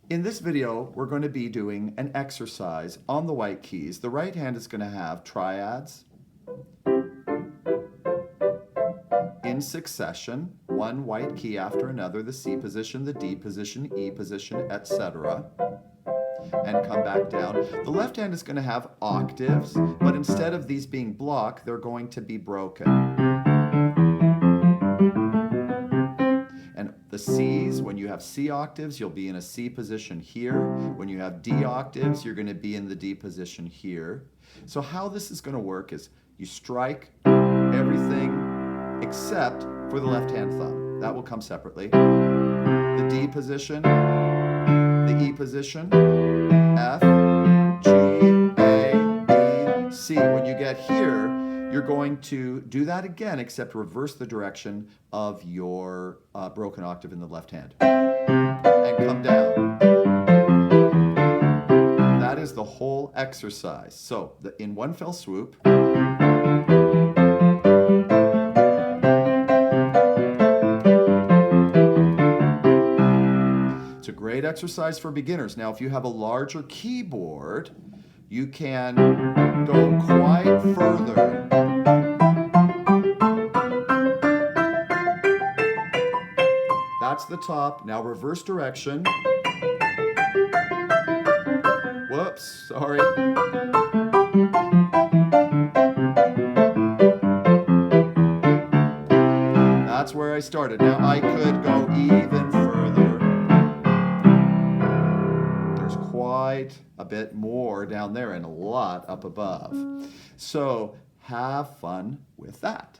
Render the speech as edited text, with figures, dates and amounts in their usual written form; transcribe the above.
In this video, we're going to be doing an exercise on the white keys. The right hand is going to have triads in succession, one white key after another, the C position, the D position, E position, etc., and come back down. The left hand is going to have octaves, but instead of these being blocked, they're going to be broken. The C's, when you have C octaves, you'll be in a C position here. When you have D octaves, you're going to be in the D position here. So how this is going to work is you strike everything except for the left-hand thumb. That will come separately. The D position, the E position, F, G, A, E, C. When you get here, you're going to do that again, except reverse the direction of your broken octave in the left hand. And come down. That is the whole exercise. So, in one fell swoop, it's a great exercise for beginners. Now, if you have a larger keyboard, you can go quite further. That's the top. Now reverse direction. Whoops, sorry. That's where I started. Now I could go even further. There's quite a bit more down there and a lot up above. So have fun with that.